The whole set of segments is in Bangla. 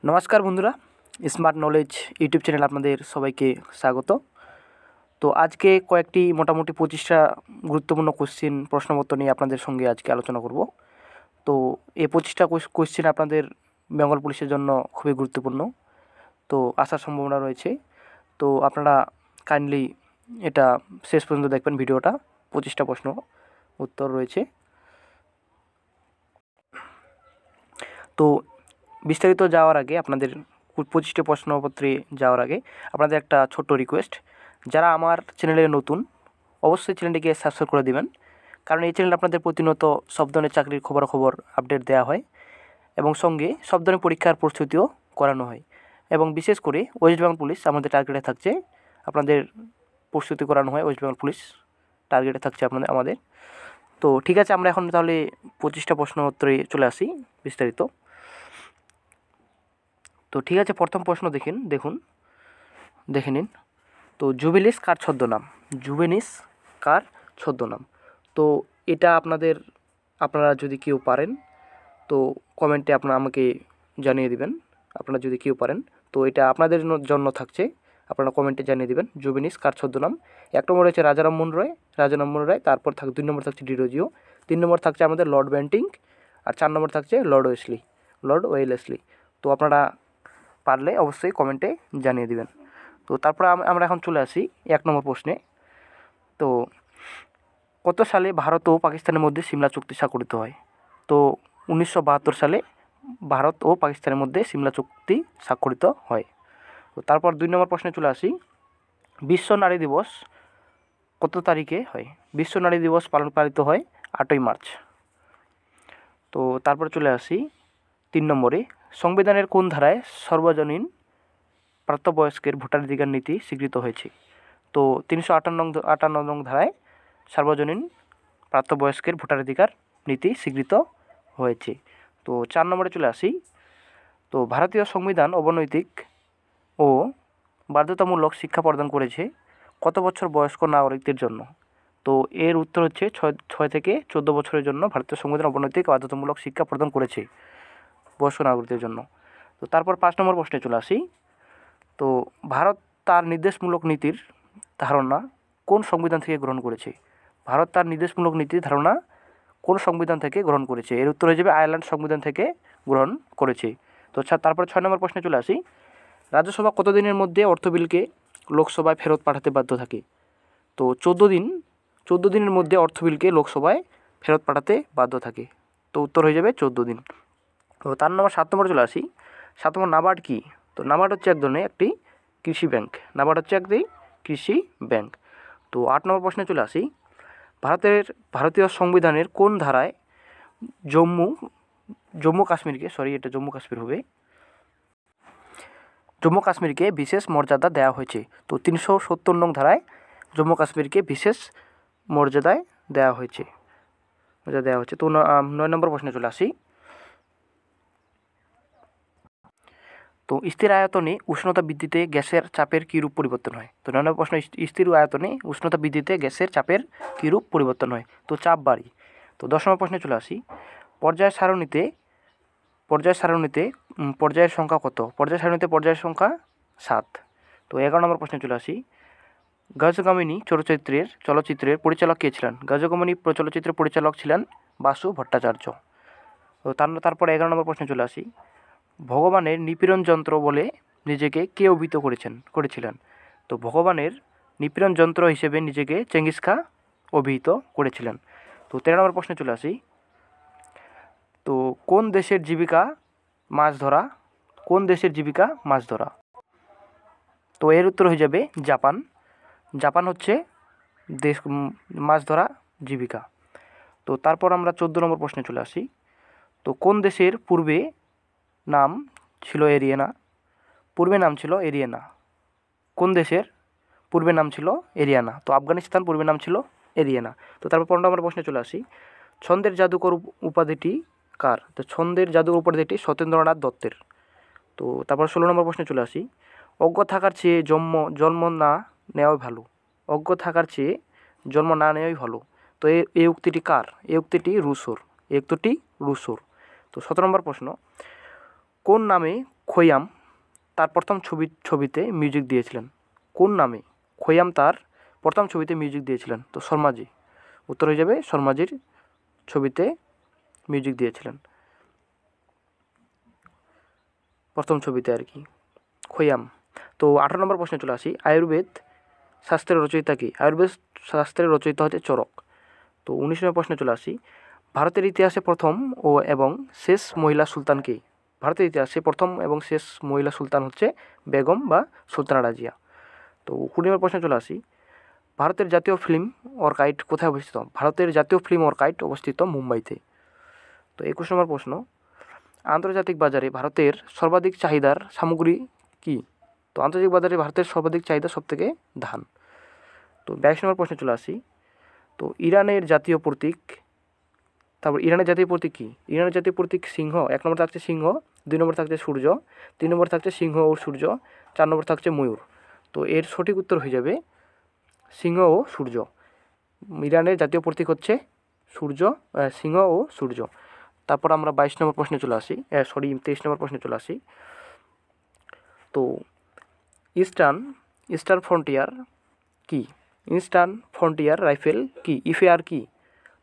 নমস্কার বন্ধুরা, স্মার্ট নলেজ ইউটিউব চ্যানেল আপনাদের সবাইকে স্বাগত। তো আজকে কয়েকটি মোটামুটি 25টা গুরুত্বপূর্ণ প্রশ্নপত্র নিয়ে আপনাদের সঙ্গে আজকে আলোচনা করব। তো এই 25টা কোশ্চেন আপনাদের বেঙ্গল পুলিশের জন্য খুবই গুরুত্বপূর্ণ, তো আসার সম্ভাবনা রয়েছে। তো আপনারা কাইন্ডলি এটা শেষ পর্যন্ত দেখবেন ভিডিওটা। 25টা প্রশ্ন উত্তর রয়েছে। তো বিস্তারিত যাওয়ার আগে আপনাদের 25টি প্রশ্নপত্রে যাওয়ার আগে আপনাদের একটা ছোট্ট রিকোয়েস্ট, যারা আমার চ্যানেলে নতুন অবশ্যই চ্যানেলটিকে সাবস্ক্রাইব করে দেবেন, কারণ এই চ্যানেলে আপনাদের প্রতিনিয়ত সব ধরনের চাকরির খবর আপডেট দেওয়া হয় এবং সঙ্গে সব ধরনের পরীক্ষার প্রস্তুতিও করানো হয়। এবং বিশেষ করে ওয়েস্ট বেঙ্গল পুলিশ আমাদের টার্গেটে থাকছে, আপনাদের প্রস্তুতি করানো হয় ওয়েস্ট বেঙ্গল পুলিশ টার্গেটে থাকছে আমাদের। তো ঠিক আছে, আমরা এখন তাহলে 25টা প্রশ্নোত্তরে চলে আসি বিস্তারিত। তো ঠিক আছে, প্রথম প্রশ্ন দেখে নিন। তো জুভেনিস কার ছদ্মনাম? জুভেনিস কার ছদ্মনাম? তো এটা আপনারা যদি কেউ পারেন তো কমেন্টে আমাকে জানিয়ে দিবেন। আপনারা যদি কেউ পারেন তো এটা আপনাদের জন্য থাকছে, আপনারা কমেন্টে জানিয়ে দিবেন জুভেনিস কার ছদ্মনাম। 1 নম্বর রয়েছে রাজা রামমোহন রায়, তারপর 2 নম্বর থাকছে ডিরোজিও, 3 নম্বর থাকছে আমাদের লর্ড বেন্টিং, আর 4 নম্বর থাকছে লর্ড ওয়েলেসলি। তো আপনারা পারলে অবশ্যই কমেন্টে জানিয়ে দিবেন। তো তারপর আমরা এখন চলে আসি 1 নম্বর প্রশ্নে। তো কত সালে ভারত ও পাকিস্তানের মধ্যে সিমলা চুক্তি স্বাক্ষরিত হয়? তো 1972 সালে ভারত ও পাকিস্তানের মধ্যে সিমলা চুক্তি স্বাক্ষরিত হয়। তো তারপর 2 নম্বর প্রশ্নে চলে আসি, বিশ্ব নারী দিবস কত তারিখে হয়? বিশ্ব নারী দিবস পালিত হয় 8ই মার্চ। তো তারপর চলে আসি 3 নম্বরে, সংবিধানের কোন ধারায় সর্বজনীন প্রাপ্তবয়স্কের ভোটাধিকার নীতি স্বীকৃত হয়েছে? তো 358 নং ধারায় সার্বজনীন প্রাপ্তবয়স্কের ভোটাধিকার নীতি স্বীকৃত হয়েছে। তো 4 নম্বরে চলে আসি, তো ভারতীয় সংবিধান অবনৈতিক ও বাধ্যতামূলক শিক্ষা প্রদান করেছে কত বছর বয়স্ক নাগরিকদের জন্য? তো এর উত্তর হচ্ছে 6 থেকে 14 বছরের জন্য ভারতীয় সংবিধান অবনৈতিক ও বাধ্যতামূলক শিক্ষা প্রদান করেছে বয়স্ক নাগরিকদের জন্য। তো তারপর 5 নম্বর প্রশ্নে চলে আসি, তো ভারত তার নির্দেশমূলক নীতির ধারণা কোন সংবিধান থেকে গ্রহণ করেছে? ভারত তার নির্দেশমূলক নীতির ধারণা কোন সংবিধান থেকে গ্রহণ করেছে? এর উত্তর হয়ে যাবে আয়ারল্যান্ড সংবিধান থেকে গ্রহণ করেছে। তো তারপর 6 নম্বর প্রশ্নে চলে আসি, রাজ্যসভা কতদিনের মধ্যে অর্থ বিলকে লোকসভায় ফেরত পাঠাতে বাধ্য থাকে? তো 14 দিনের মধ্যে অর্থ বিলকে লোকসভায় ফেরত পাঠাতে বাধ্য থাকে। তো উত্তর হয়ে যাবে 14 দিন। তো 7 নম্বরে চলে আসি, 7 নম্বর নাবার্ড কী? তো নাবার্ড হচ্ছে এক ধরনের একটি কৃষি ব্যাংক। তো 8 নম্বর প্রশ্নে চলে আসি, ভারতীয় সংবিধানের কোন ধারায় জম্মু কাশ্মীরকে বিশেষ মর্যাদা দেওয়া হয়েছে? তো 370 নং ধারায় জম্মু কাশ্মীরকে বিশেষ মর্যাদায় দেওয়া হয়েছে। তো 9 নম্বর প্রশ্নে চলে আসি, তো স্থির আয়তনে উষ্ণতা বৃদ্ধিতে গ্যাসের চাপের কী রূপ পরিবর্তন হয়? তো 9 নম্বর প্রশ্ন, স্থির আয়তনে উষ্ণতা বৃদ্ধিতে গ্যাসের চাপের কী রূপ পরিবর্তন হয়? তো চাপ বাড়ি। তো 10 নম্বর প্রশ্নে চলে আসি, পর্যায় সারণীতে পর্যায়ের সংখ্যা কত? পর্যায় সারণীতে পর্যায়ের সংখ্যা 7। তো 11 নম্বর প্রশ্নে চলে আসি, গজগামিনী চলচ্চিত্রের পরিচালক কে ছিলেন? গজগামিনী চলচ্চিত্রের পরিচালক ছিলেন বাসু ভট্টাচার্য। তো তারপর 11 নম্বর প্রশ্নে চলে আসি, ভগবানের নিপীড়ন যন্ত্র বলে নিজেকে কে অভিহিত করেছিলেন? তো ভগবানের নিপীড়ন যন্ত্র হিসেবে নিজেকে চেঙ্গিস খাঁ অভিহিত করেছিলেন। তো 13 নম্বর প্রশ্নে চলে আসি, তো কোন দেশের জীবিকা মাছ ধরা? তো এর উত্তর হয়ে যাবে জাপান হচ্ছে মাছ ধরা জীবিকা। তো তারপর আমরা 14 নম্বর প্রশ্নে চলে আসি, তো কোন দেশের পূর্বে নাম ছিল এরিয়ানা? কোন দেশের পূর্বে নাম ছিল এরিয়ানা? তো আফগানিস্তান পূর্বে নাম ছিল এরিয়ানা। তো তারপর 15 নম্বর প্রশ্নে চলে আসি, ছন্দের জাদুকর উপাধিটি কার? তো ছন্দের জাদুকর উপাধিটি সত্যেন্দ্রনাথ দত্তের। তো তারপর 16 নম্বর প্রশ্নে চলে আসি, অজ্ঞ থাকার চেয়ে জন্ম না নেওয়াই ভালো। তো এই উক্তিটি কার? এই উক্তিটি রুসোর। তো 17 নম্বর প্রশ্ন, কোন নামে খৈয়াম তার প্রথম ছবিতে মিউজিক দিয়েছিলেন? কোন নামে খৈয়াম তার প্রথম ছবিতে মিউজিক দিয়েছিলেন? তো শর্মাজি, উত্তর হয়ে যাবে শর্মাজির ছবিতে মিউজিক দিয়েছিলেন, প্রথম ছবিতে আর কি, খৈয়াম। তো 18 নম্বর প্রশ্নে চলে আসি। আয়ুর্বেদ শাস্ত্রের রচয়িতা কি? আয়ুর্বেদ শাস্ত্রের রচয়িতা হচ্ছে চরক। তো 19 নম্বর প্রশ্নে চলে আসি। ভারতের ইতিহাসে প্রথম এবং শেষ মহিলা সুলতান কে? ভারতের ইতিহাসে প্রথম এবং শেষ মহিলা সুলতান হচ্ছে বেগম বা সুলতানা রাজিয়া। তো 20 নম্বর প্রশ্নে চলে আসি। ভারতের জাতীয় ফিল্ম অর্কাইড কোথায় অবস্থিত? ভারতের জাতীয় ফিল্ম অর্কাইড অবস্থিত মুম্বাইতে। তো 21 নম্বর প্রশ্ন। আন্তর্জাতিক বাজারে ভারতের সর্বাধিক চাহিদার সামগ্রী কি? তো আন্তর্জাতিক বাজারে ভারতের সর্বাধিক চাহিদা সবথেকে ধান। তো 22 নম্বর প্রশ্নে চলে আসি। তো ইরানের জাতীয় প্রতীক, তারপর ইরানের জাতীয় প্রতীক কী? ইরানের জাতীয় প্রতীক সিংহ। 1 নম্বর থাকছে সিংহ, 2 নম্বর থাকছে সূর্য, 3 নম্বর থাকছে সিংহ ও সূর্য, 4 নম্বর থাকছে ময়ূর। তো এর সঠিক উত্তর হয়ে যাবে সিংহ ও সূর্য। ইরানের জাতীয় প্রতীক হচ্ছে সিংহ ও সূর্য। তারপর আমরা 22 নম্বর প্রশ্নে চলে আসি, 23 নম্বর প্রশ্নে চলে আসি। তো ইস্টার্ন ফ্রন্টিয়ার কি? ইস্টার্ন ফ্রন্টিয়ার রাইফেল কি? ইফেআর কি?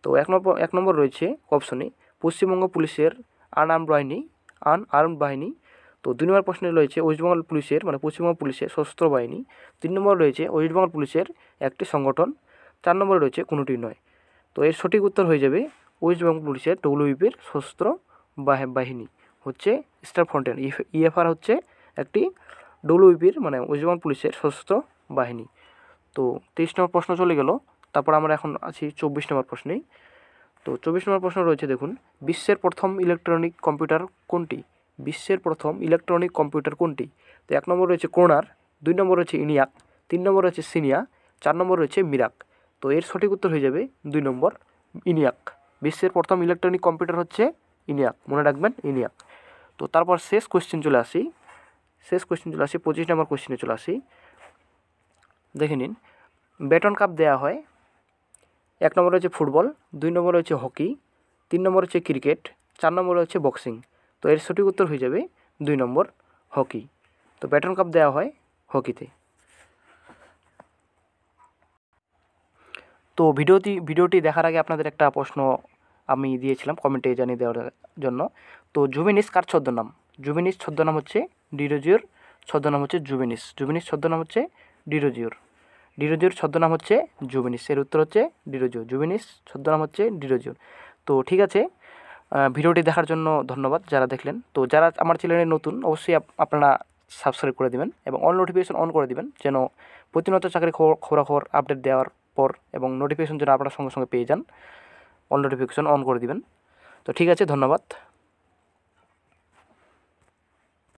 তো 1 নম্বর রয়েছে অপশনে পশ্চিমবঙ্গ পুলিশের আনআর্মড বাহিনী। তো 2 নম্বর প্রশ্নে রয়েছে ওয়েস্টবেঙ্গল পুলিশের পশ্চিমবঙ্গ পুলিশের সশস্ত্র বাহিনী। 3 নম্বর রয়েছে ওয়েস্টবেঙ্গল পুলিশের একটি সংগঠন। 4 নম্বরে রয়েছে কোনোটি নয়। তো এর সঠিক উত্তর হয়ে যাবে ওয়েস্টবেঙ্গল পুলিশের ডব্লিউপির সশস্ত্র বাহিনী হচ্ছে ইস্টার্ন ফ্রন্টিয়ার। ইএফআর হচ্ছে একটি ডব্লিউপির ওয়েস্টবেঙ্গল পুলিশের সশস্ত্র বাহিনী। তো 23 নম্বর প্রশ্ন চলে গেল। তারপর আমরা এখন আছি 24 নম্বর প্রশ্নেই। তো 24 নম্বর প্রশ্ন রয়েছে দেখুন, বিশ্বের প্রথম ইলেকট্রনিক কম্পিউটার কোনটি? বিশ্বের প্রথম ইলেকট্রনিক কম্পিউটার কোনটি? তো 1 নম্বর রয়েছে কোনার, 2 নম্বর রয়েছে ইনিয়াক, 3 নম্বর রয়েছে সিনিয়া, 4 নম্বর রয়েছে মিরাক। তো এর সঠিক উত্তর হয়ে যাবে 2 নম্বর ইনিয়াক। বিশ্বের প্রথম ইলেকট্রনিক কম্পিউটার হচ্ছে ইনিয়াক, মনে রাখবেন ইনিয়াক। তো তারপর শেষ কোয়েশ্চেন চলে আসি 25 নম্বর কোয়েশ্চেনে চলে আসি। দেখে নিন, বেটন কাপ দেওয়া হয় 1 নম্বর হচ্ছে ফুটবল, 2 নম্বর হচ্ছে হকি, 3 নম্বর হচ্ছে ক্রিকেট, 4 নম্বর হচ্ছে বক্সিং। তো এর সঠিক উত্তর হয়ে যাবে 2 নম্বর হকি। তো বেটন কাপ দেওয়া হয় হকিতে। তো ভিডিওটি দেখার আগে আপনাদের একটা প্রশ্ন আমি দিয়েছিলাম কমেন্টে জানিয়ে দেওয়ার জন্য। তো জুভেনিস কার ছদ্মনাম? জুভেনিস ছদ্মনাম হচ্ছে ডিরোজিওর, ছদ্মনাম হচ্ছে জুভেনিস। জুভেনিস ছদ্মনাম হচ্ছে ডিরোজিওর। ডিরোজিওর ছদ্মনাম হচ্ছে জুভেনিস। এর উত্তর হচ্ছে ডিরোজিও। জুভেনিস ছদ্মনাম হচ্ছে ডিরোজিওর। তো ঠিক আছে, ভিডিওটি দেখার জন্য ধন্যবাদ যারা দেখলেন। তো যারা আমার চ্যানেলে নতুন অবশ্যই আপনারা সাবস্ক্রাইব করে দেবেন এবং অল নোটিফিকেশন অন করে দেবেন, যেন প্রতিনিয়ত চাকরি খবরাখবর আপডেট দেওয়ার পর এবং নোটিফিকেশন যেন আপনারা সঙ্গে সঙ্গে পেয়ে যান। অল নোটিফিকেশন অন করে দিবেন। তো ঠিক আছে, ধন্যবাদ।